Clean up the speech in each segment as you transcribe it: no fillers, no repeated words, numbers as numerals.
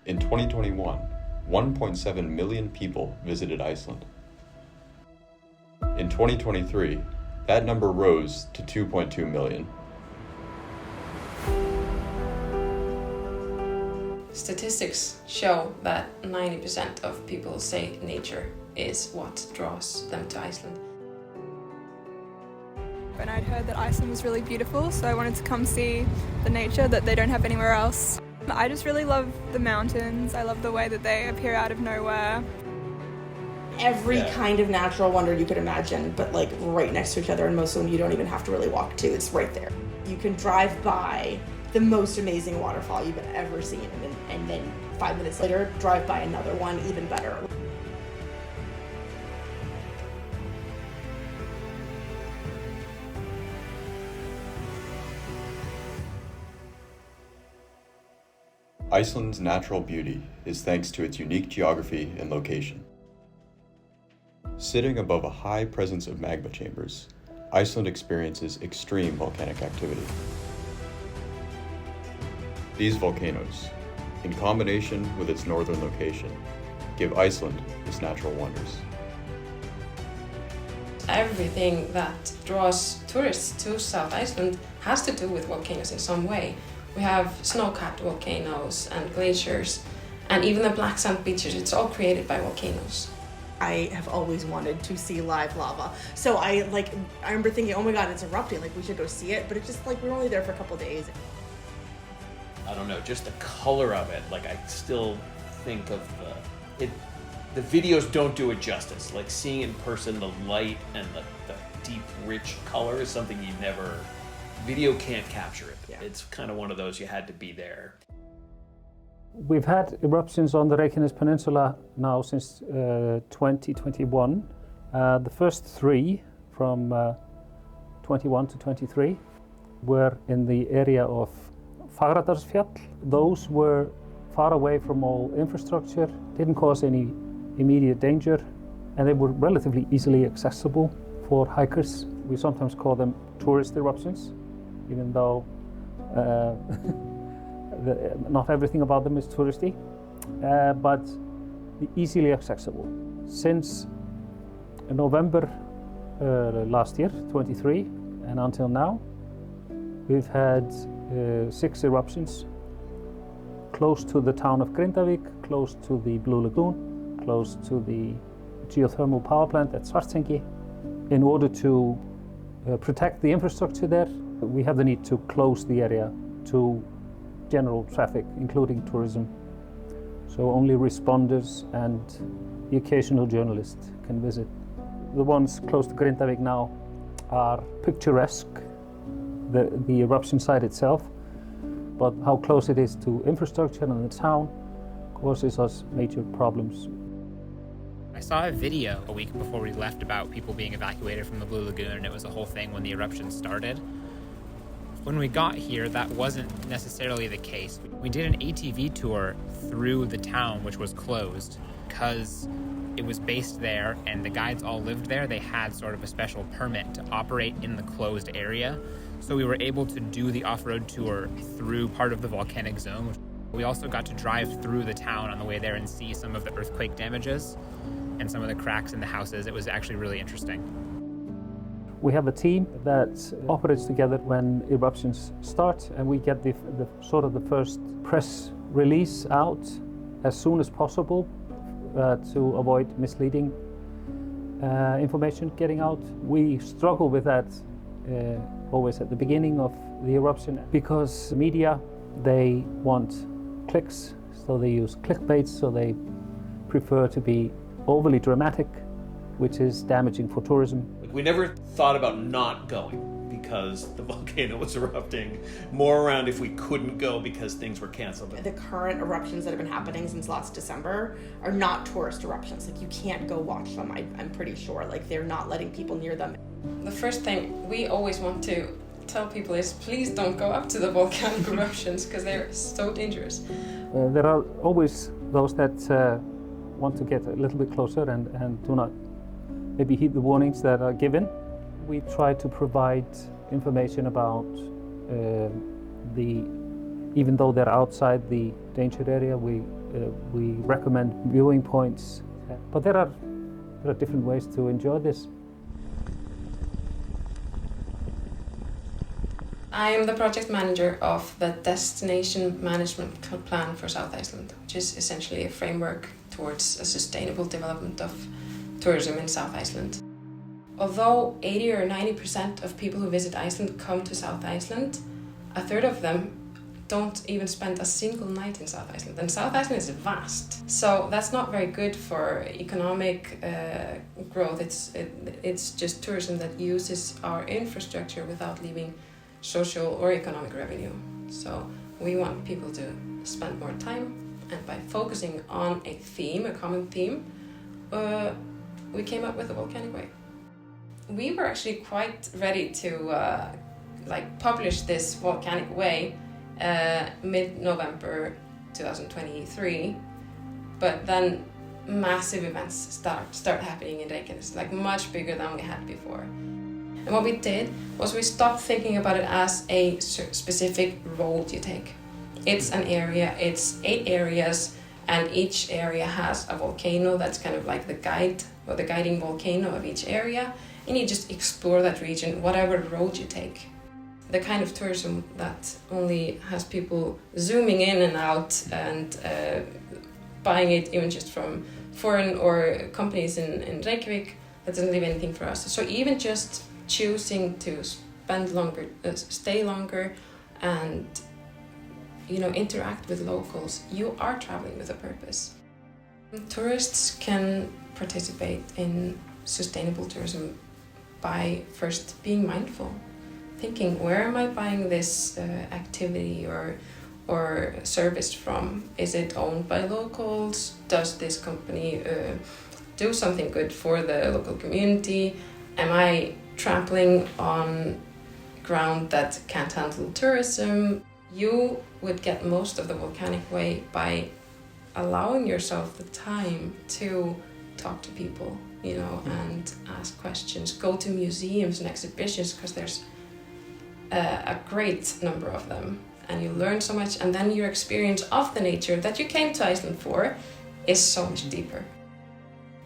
In 2021, 1.7 million people visited Iceland. In 2023, that number rose to 2.2 million. Statistics show that 90% of people say nature is what draws them to Iceland. And I'd heard that Iceland was really beautiful, so I wanted to come see the nature that they don't have anywhere else. I just really love the mountains. I love the way that they appear out of nowhere. Every kind of natural wonder you could imagine, but like right next to each other, and most of them you don't even have to really walk to. It's right there. You can drive by the most amazing waterfall you've ever seen, and then 5 minutes later, drive by another one even better. Iceland's natural beauty is thanks to its unique geography and location. Sitting above a high presence of magma chambers, Iceland experiences extreme volcanic activity. These volcanoes, in combination with its northern location, give Iceland its natural wonders. Everything that draws tourists to South Iceland has to do with volcanoes in some way. We have snow-capped volcanoes and glaciers, and even the black sand beaches, it's all created by volcanoes. I have always wanted to see live lava. So I remember thinking, oh my God, it's erupting, like we should go see it. But it's just like, we were only there for a couple days. I don't know, just the color of it. Like I still think of the videos don't do it justice. Like seeing it in person, the light and the deep, rich color is something you never, video can't capture it. Yeah. It's kind of one of those, you had to be there. We've had eruptions on the Reykjanes Peninsula now since 2021. The first 3 from 21 to 23 were in the area of Fagradalsfjall. Those were far away from all infrastructure, didn't cause any immediate danger, and they were relatively easily accessible for hikers. We sometimes call them tourist eruptions, even though not everything about them is touristy, but easily accessible. Since November last year, 23, and until now, we've had 6 eruptions close to the town of Grindavik, close to the Blue Lagoon, close to the geothermal power plant at Svartsengi. In order to protect the infrastructure there, we have the need to close the area to general traffic, including tourism. So only responders and the occasional journalist can visit. The ones close to Grindavik now are picturesque, the eruption site itself, but how close it is to infrastructure and the town causes us major problems. I saw a video a week before we left about people being evacuated from the Blue Lagoon, and it was a whole thing when the eruption started. When we got here, that wasn't necessarily the case. We did an ATV tour through the town, which was closed, because it was based there and the guides all lived there. They had sort of a special permit to operate in the closed area. So we were able to do the off-road tour through part of the volcanic zone. We also got to drive through the town on the way there and see some of the earthquake damages and some of the cracks in the houses. It was actually really interesting. We have a team that operates together when eruptions start, and we get the first press release out as soon as possible to avoid misleading information getting out. We struggle with that always at the beginning of the eruption, because the media, they want clicks, so they use clickbait, so they prefer to be overly dramatic, which is damaging for tourism. We never thought about not going because the volcano was erupting, more around if we couldn't go because things were canceled. The current eruptions that have been happening since last December are not tourist eruptions. Like, you can't go watch them, I'm pretty sure. Like, they're not letting people near them. The first thing we always want to tell people is, please don't go up to the volcanic eruptions, because they're so dangerous. There are always those that want to get a little bit closer and do not maybe heed the warnings that are given. We try to provide information about even though they're outside the danger area, we we recommend viewing points, but there are different ways to enjoy this. I am the project manager of the Destination Management Plan for South Iceland, which is essentially a framework towards a sustainable development of tourism in South Iceland. Although 80 or 90% of people who visit Iceland come to South Iceland, a third of them don't even spend a single night in South Iceland. And South Iceland is vast, so that's not very good for economic growth. It's just tourism that uses our infrastructure without leaving social or economic revenue. So we want people to spend more time, and by focusing on a theme, a common theme, we came up with the Volcanic Way. We were actually quite ready to publish this Volcanic Way mid-November 2023, but then massive events start happening in Reykjanes, like much bigger than we had before. And what we did was we stopped thinking about it as a specific road you take. It's an area, it's 8 areas, and each area has a volcano that's kind of like the guide or the guiding volcano of each area, and you just explore that region, whatever road you take. The kind of tourism that only has people zooming in and out and buying it even just from foreign or companies in Reykjavik, that doesn't leave anything for us. So even just choosing to spend longer, stay longer, and interact with locals, you are traveling with a purpose. Tourists can participate in sustainable tourism by first being mindful, thinking, where am I buying this activity or service from? Is it owned by locals? Does this company do something good for the local community? Am I trampling on ground that can't handle tourism? You would get most of the Volcanic Way by allowing yourself the time to talk to people, and ask questions, go to museums and exhibitions, because there's a great number of them, and you learn so much, and then your experience of the nature that you came to Iceland for is so much deeper.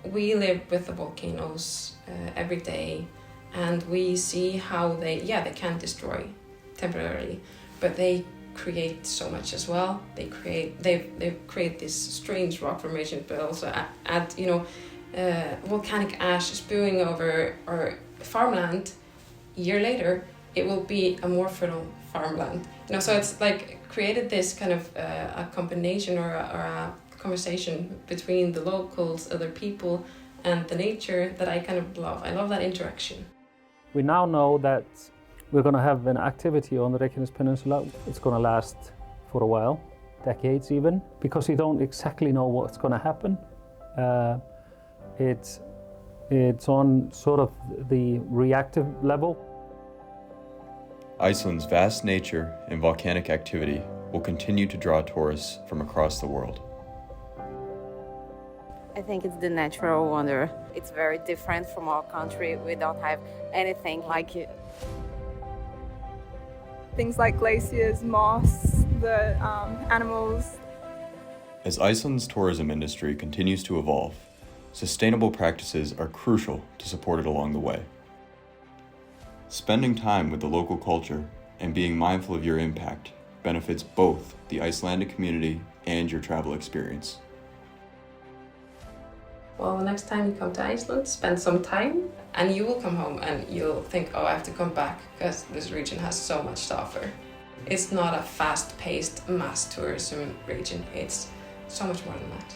We live with the volcanoes every day, and we see how they can destroy temporarily, but they create so much as well. They create this strange rock formation, but also add volcanic ash spewing over our farmland. A year later, it will be a more fertile farmland. So it's like created this kind of a combination or a conversation between the locals, other people, and the nature that I kind of love. I love that interaction. We now know that we're going to have an activity on the Reykjanes Peninsula. It's going to last for a while, decades even, because we don't exactly know what's going to happen. It's on sort of the reactive level. Iceland's vast nature and volcanic activity will continue to draw tourists from across the world. I think it's the natural wonder. It's very different from our country. We don't have anything like it. Things like glaciers, moss, the animals. As Iceland's tourism industry continues to evolve, sustainable practices are crucial to support it along the way. Spending time with the local culture and being mindful of your impact benefits both the Icelandic community and your travel experience. Well, the next time you come to Iceland, spend some time, and you will come home and you'll think, I have to come back because this region has so much to offer. It's not a fast-paced mass tourism region, it's so much more than that.